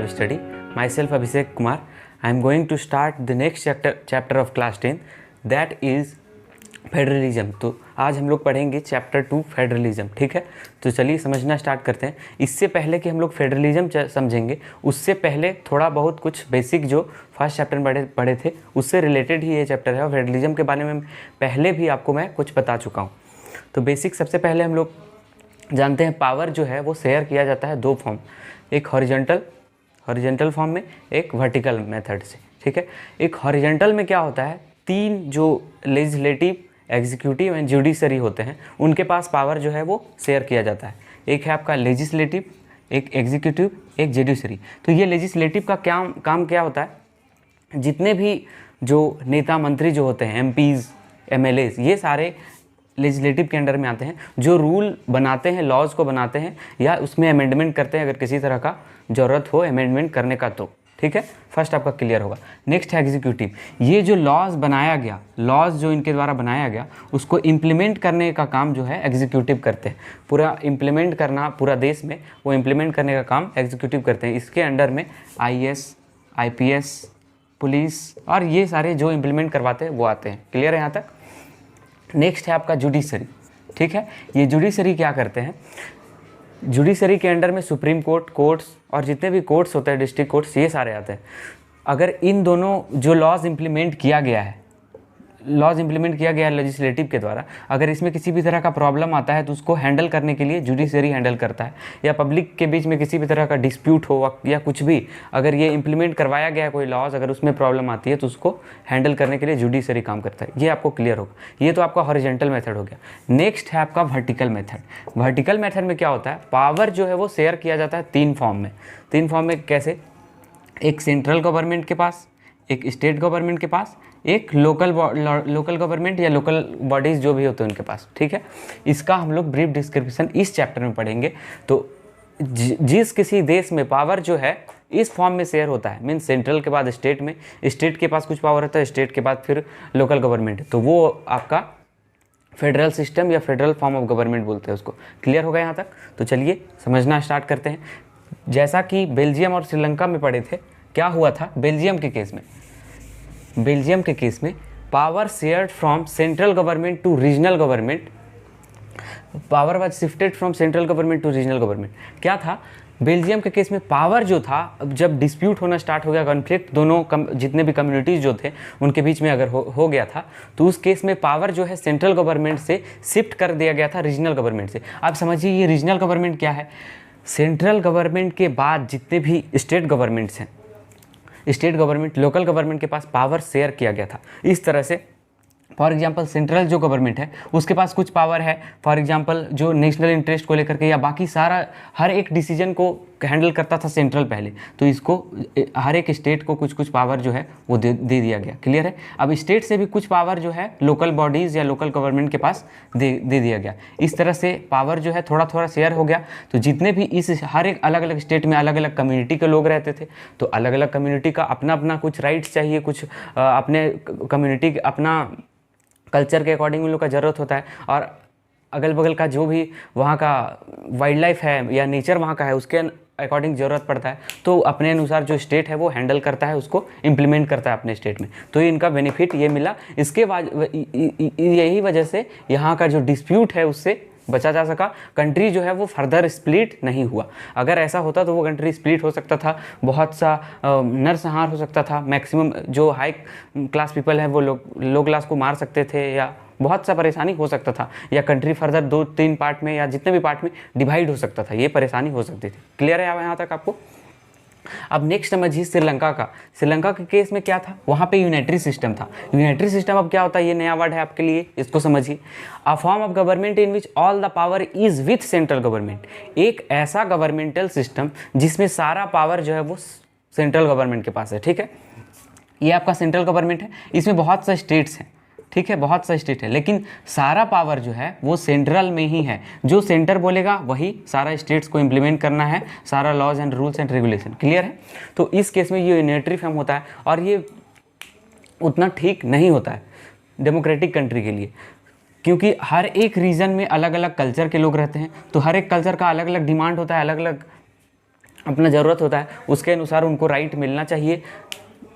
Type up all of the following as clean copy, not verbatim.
Study. Myself Abhishek Kumar. I am going to start the next chapter of class 10, that is federalism. तो आज हम लोग पढ़ेंगे chapter 2 federalism. ठीक है, तो चलिए समझना स्टार्ट करते हैं। इससे पहले कि हम लोग फेडरलिज्म समझेंगे, उससे पहले थोड़ा बहुत कुछ बेसिक जो फर्स्ट चैप्टर में पढ़े थे उससे रिलेटेड ही ये चैप्टर है। और फेडरलिज्म के बारे में पहले भी आपको मैं कुछ बता चुका हूँ। तो बेसिक सबसे पहले हम लोग जानते हैं पावर जो है वो शेयर किया जाता है दो फॉर्म, एक हॉरिजॉन्टल फॉर्म में, एक वर्टिकल मेथड से। ठीक है, एक हॉरिजॉन्टल में क्या होता है, तीन जो लेजिस्लेटिव, एग्जीक्यूटिव एंड जुडिशरी होते हैं उनके पास पावर जो है वो शेयर किया जाता है। एक है आपका लेजिस्लेटिव, एक एग्जीक्यूटिव, एक जुडिशरी। तो ये लेजिस्लेटिव का काम क्या होता है, जितने भी जो नेता मंत्री जो होते हैं, एमपीज़, एमएलएज, ये सारे लेजिस्लेटिव के अंडर में आते हैं। जो रूल बनाते हैं, लॉज को बनाते हैं या उसमें अमेंडमेंट करते हैं अगर किसी तरह का ज़रूरत हो अमेंडमेंट करने का तो। ठीक है, फर्स्ट आपका क्लियर होगा। नेक्स्ट है एग्जीक्यूटिव। ये जो लॉज बनाया गया, लॉज जो इनके द्वारा बनाया गया उसको इम्प्लीमेंट करने का काम जो है एग्जीक्यूटिव करते हैं। पूरा इम्प्लीमेंट करना, पूरा देश में वो इम्प्लीमेंट करने का काम एग्जीक्यूटिव करते हैं। इसके अंडर में आईएएस, आईपीएस, पुलिस और ये सारे जो इम्प्लीमेंट करवाते हैं वो आते हैं। क्लियर है यहाँ तक। नेक्स्ट है आपका जुडिशरी। ठीक है, ये जुडिशरी क्या करते हैं, जुडिशरी के अंडर में सुप्रीम कोर्ट, कोर्ट्स और जितने भी कोर्ट्स होते हैं, डिस्ट्रिक्ट कोर्ट्स, ये सारे आते हैं। अगर इन दोनों जो लॉज इम्प्लीमेंट किया गया है लेजिस्लेटिव के द्वारा, अगर इसमें किसी भी तरह का प्रॉब्लम आता है तो उसको हैंडल करने के लिए जुडिशरी हैंडल करता है। या पब्लिक के बीच में किसी भी तरह का डिस्प्यूट हो या कुछ भी, अगर ये इम्प्लीमेंट करवाया गया है कोई लॉज, अगर उसमें प्रॉब्लम आती है तो उसको हैंडल करने के लिए जुडिशरी काम करता है। ये आपको क्लियर होगा। ये तो आपका हॉरिजॉन्टल मेथड हो गया। नेक्स्ट है आपका वर्टिकल मेथड। वर्टिकल मेथड में क्या होता है, पावर जो है वो शेयर किया जाता है तीन फॉर्म में। कैसे, एक सेंट्रल गवर्नमेंट के पास, एक स्टेट गवर्नमेंट के पास, एक लोकल गवर्नमेंट या लोकल बॉडीज़ जो भी होते हैं उनके पास। ठीक है, इसका हम लोग ब्रीफ डिस्क्रिप्शन इस चैप्टर में पढ़ेंगे। तो जिस किसी देश में पावर जो है इस फॉर्म में शेयर होता है, मीन्स सेंट्रल के बाद स्टेट में, स्टेट के पास कुछ पावर होता है, स्टेट के बाद फिर लोकल गवर्नमेंट, तो वो आपका फेडरल सिस्टम या फेडरल फॉर्म ऑफ गवर्नमेंट बोलते हैं उसको। क्लियर होगा यहाँ तक। तो चलिए समझना स्टार्ट करते हैं। जैसा कि बेल्जियम और श्रीलंका में पढ़े थे, क्या हुआ था बेल्जियम के केस में power shared from central government to regional government, power was shifted from central government to regional government. क्या था बेल्जियम के केस में, पावर जो था, जब डिस्प्यूट होना स्टार्ट हो गया, कॉन्फ्लिक्ट दोनों जितने भी कम्युनिटीज़ जो थे उनके बीच में अगर हो गया था, तो उस केस में पावर जो है सेंट्रल गवर्नमेंट से शिफ्ट कर दिया गया था रीजनल गवर्नमेंट से। आप समझिए ये रीजनल गवर्नमेंट क्या है, सेंट्रल गवर्नमेंट के बाद जितने भी स्टेट गवर्नमेंट्स हैं, स्टेट गवर्नमेंट, लोकल गवर्नमेंट के पास पावर शेयर किया गया था। इस तरह से फॉर एग्जांपल सेंट्रल जो गवर्नमेंट है उसके पास कुछ पावर है, फॉर एग्जांपल जो नेशनल इंटरेस्ट को लेकर के या बाकी सारा हर एक डिसीजन को हैंडल करता था सेंट्रल पहले, तो इसको हर एक स्टेट को कुछ कुछ पावर जो है वो दे दिया गया। क्लियर है। अब स्टेट से भी कुछ पावर जो है लोकल बॉडीज़ या लोकल गवर्नमेंट के पास दे दिया गया। इस तरह से पावर जो है थोड़ा थोड़ा शेयर हो गया। तो जितने भी इस हर एक अलग अलग स्टेट में अलग अलग कम्युनिटी के लोग रहते थे, तो अलग अलग कम्युनिटी का अपना अपना कुछ राइट्स चाहिए, कुछ अपने कम्युनिटी अपना कल्चर के अकॉर्डिंग उन लोग का ज़रूरत होता है। और अगल बगल का जो भी वहाँ का वाइल्ड लाइफ है या नेचर वहाँ का है उसके अकॉर्डिंग ज़रूरत पड़ता है, तो अपने अनुसार जो स्टेट है वो हैंडल करता है, उसको इम्प्लीमेंट करता है अपने स्टेट में। तो इनका बेनिफिट ये मिला। इसके बाद यही वजह से यहाँ का जो डिस्प्यूट है उससे बचा जा सका। कंट्री जो है वो फर्दर स्प्लिट नहीं हुआ। अगर ऐसा होता तो वो कंट्री स्प्लिट हो सकता था, बहुत सा नरसंहार हो सकता था, मैक्सिमम जो हाई क्लास पीपल हैं वो लो क्लास को मार सकते थे, या बहुत सा परेशानी हो सकता था, या कंट्री फर्दर 2-3 पार्ट में या जितने भी पार्ट में डिवाइड हो सकता था, ये परेशानी हो सकती थी। क्लियर है यहाँ तक आपको। अब नेक्स्ट समझिए श्रीलंका के केस में क्या था, वहाँ पे यूनिटरी सिस्टम था। यूनिटरी सिस्टम अब क्या होता है, ये नया वर्ड है आपके लिए, इसको समझिए। A form of government in which all the power is with central government. एक ऐसा गवर्नमेंटल सिस्टम जिसमें सारा पावर जो है वो सेंट्रल गवर्नमेंट के पास है। ठीक है, ये आपका सेंट्रल गवर्नमेंट है, इसमें बहुत से स्टेट्स हैं। ठीक है, बहुत सा स्टेट है, लेकिन सारा पावर जो है वो सेंट्रल में ही है। जो सेंटर बोलेगा वही सारा स्टेट्स को इम्प्लीमेंट करना है, सारा laws and rules and regulation. Clear है। तो इस केस में ये यूनिटरी फॉर्म होता है, और ये उतना ठीक नहीं होता है डेमोक्रेटिक कंट्री के लिए, क्योंकि हर एक रीजन में अलग अलग कल्चर के लोग रहते हैं। तो हर एक कल्चर का अलग अलग डिमांड होता है, अलग अलग अपना ज़रूरत होता है उसके अनुसार उनको राइट मिलना चाहिए,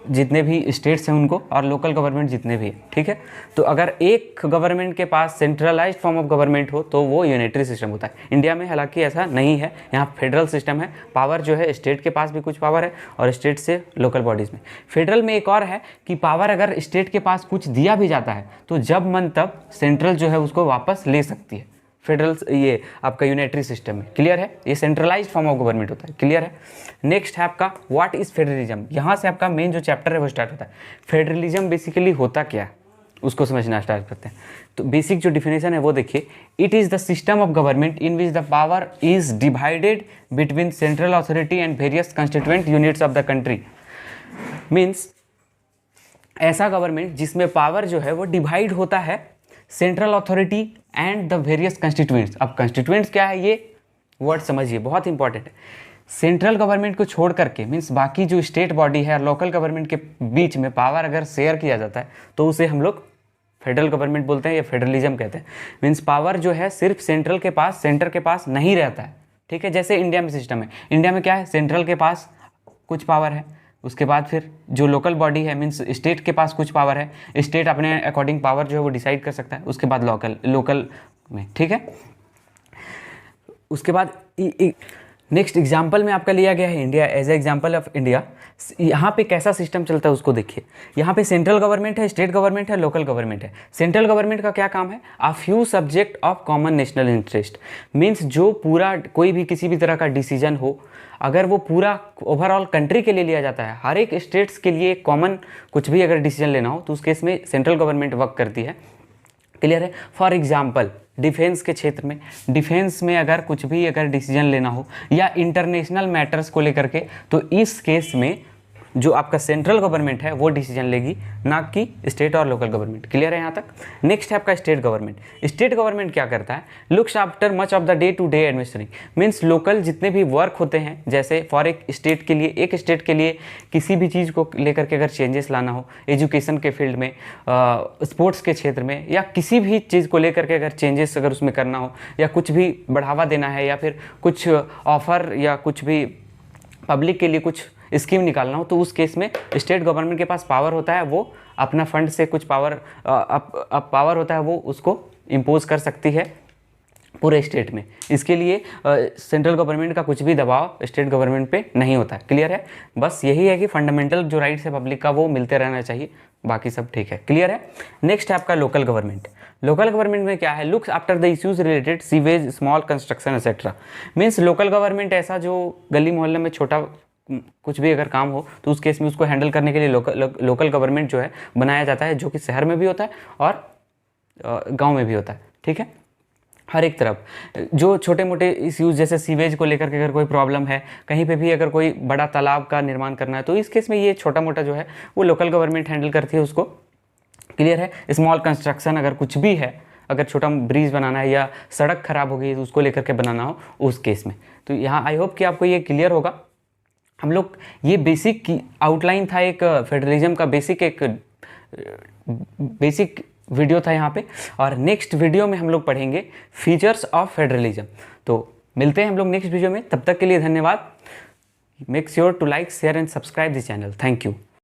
जितने भी स्टेट्स हैं उनको, और लोकल गवर्नमेंट जितने भी हैं, ठीक है। तो अगर एक गवर्नमेंट के पास सेंट्रलाइज्ड फॉर्म ऑफ गवर्नमेंट हो तो वो यूनिटरी सिस्टम होता है। इंडिया में हालांकि ऐसा नहीं है, यहाँ फेडरल सिस्टम है। पावर जो है स्टेट के पास भी कुछ पावर है और स्टेट से लोकल बॉडीज़ में। फेडरल में एक और है कि पावर अगर स्टेट के पास कुछ दिया भी जाता है तो जब मन तब सेंट्रल जो है उसको वापस ले सकती है। फेडरल ये आपका यूनिटरी सिस्टम है, क्लियर है। ये सेंट्रलाइज्ड फॉर्म ऑफ गवर्नमेंट होता है, क्लियर है। नेक्स्ट है आपका व्हाट इज फेडरलिज्म। यहाँ से आपका मेन जो चैप्टर है वो स्टार्ट होता है। फेडरलिज्म बेसिकली होता क्या है उसको समझना स्टार्ट करते हैं। तो बेसिक जो डिफिनेशन है वो देखिए, it is the system of government in which the power is divided between central authority and various constituent units of the country. Means ऐसा गवर्नमेंट जिसमें पावर जो है वो डिवाइड होता है central authority and the various constituents. अब constituents क्या है ये वर्ड समझिए, बहुत इंपॉर्टेंट है। सेंट्रल गवर्नमेंट को छोड़ करके मीन्स बाकी जो स्टेट बॉडी है और लोकल गवर्नमेंट के बीच में पावर अगर शेयर किया जाता है तो उसे हम लोग फेडरल गवर्नमेंट बोलते हैं या फेडरलिज्म कहते हैं। मीन्स पावर जो है सिर्फ सेंट्रल के पास, सेंटर के पास नहीं रहता है, ठीक है। जैसे इंडिया में सिस्टम है, इंडिया में क्या है, सेंट्रल के पास कुछ पावर है, उसके बाद फिर जो लोकल बॉडी है मीन्स स्टेट के पास कुछ पावर है, स्टेट अपने अकॉर्डिंग पावर जो है वो डिसाइड कर सकता है, उसके बाद लोकल में, ठीक है। उसके बाद नेक्स्ट एग्जाम्पल में आपका लिया गया है India as a example of India. यहाँ पे कैसा सिस्टम चलता है उसको देखिए। यहाँ पे सेंट्रल गवर्नमेंट है, स्टेट गवर्नमेंट है, लोकल गवर्नमेंट है। सेंट्रल गवर्नमेंट का क्या काम है, a few subject of common national interest. Means जो पूरा कोई भी किसी भी तरह का डिसीजन हो, अगर वो पूरा ओवरऑल कंट्री के लिए लिया जाता है, हर एक स्टेट्स के लिए कॉमन कुछ भी अगर डिसीजन लेना हो तो उस केस में सेंट्रल गवर्नमेंट वर्क करती है, क्लियर है। फॉर एग्जाम्पल डिफेंस के क्षेत्र में, डिफेंस में अगर कुछ भी अगर डिसीजन लेना हो या इंटरनेशनल मैटर्स को लेकर के, तो इस केस में जो आपका सेंट्रल गवर्नमेंट है वो डिसीजन लेगी, ना कि स्टेट और लोकल गवर्नमेंट, क्लियर है यहाँ तक। नेक्स्ट है आपका स्टेट गवर्नमेंट। स्टेट गवर्नमेंट क्या करता है, looks after much of the day to day administrating. Means local जितने भी वर्क होते हैं, जैसे फॉर एक स्टेट के लिए किसी भी चीज़ को लेकर के अगर चेंजेस लाना हो, एजुकेशन के फील्ड में, स्पोर्ट्स के क्षेत्र में, या किसी भी चीज़ को लेकर के अगर चेंजेस अगर उसमें करना हो, या कुछ भी बढ़ावा देना है, या फिर कुछ ऑफर या कुछ भी पब्लिक के लिए कुछ स्कीम निकालना हो, तो उस केस में स्टेट गवर्नमेंट के पास पावर होता है, वो अपना फंड से कुछ पावर होता है वो उसको इम्पोज कर सकती है पूरे स्टेट में। इसके लिए सेंट्रल गवर्नमेंट का कुछ भी दबाव स्टेट गवर्नमेंट पे नहीं होता है, क्लियर है। बस यही है कि फंडामेंटल जो राइट्स है पब्लिक का वो मिलते रहना चाहिए, बाकी सब ठीक है, क्लियर है। नेक्स्ट है आपका लोकल गवर्नमेंट। लोकल गवर्नमेंट में क्या है, looks after the issues related sewage, small construction etcetera. Means local government ऐसा जो गली मोहल्ले में छोटा कुछ भी अगर काम हो तो उस केस में उसको हैंडल करने के लिए लोकल गवर्नमेंट जो है बनाया जाता है, जो कि शहर में भी होता है और गांव में भी होता है, ठीक है। हर एक तरफ जो छोटे मोटे इश्यूज जैसे सीवेज को लेकर के अगर कोई प्रॉब्लम है, कहीं पे भी अगर कोई बड़ा तालाब का निर्माण करना है, तो इस केस में ये छोटा मोटा जो है वो लोकल गवर्नमेंट हैंडल करती है उसको, क्लियर है। स्मॉल कंस्ट्रक्शन अगर कुछ भी है, अगर छोटा ब्रिज बनाना है या सड़क खराब हो गई तो उसको लेकर के बनाना हो उस केस में। तो यहाँ आई होप कि आपको ये क्लियर होगा। हम लोग ये बेसिक आउटलाइन था, एक फेडरलिज्म का बेसिक वीडियो था यहाँ पे, और नेक्स्ट वीडियो में हम लोग पढ़ेंगे फीचर्स ऑफ फेडरलिज्म। तो मिलते हैं हम लोग नेक्स्ट वीडियो में, तब तक के लिए धन्यवाद। Make sure to like, share and subscribe this channel. Thank you.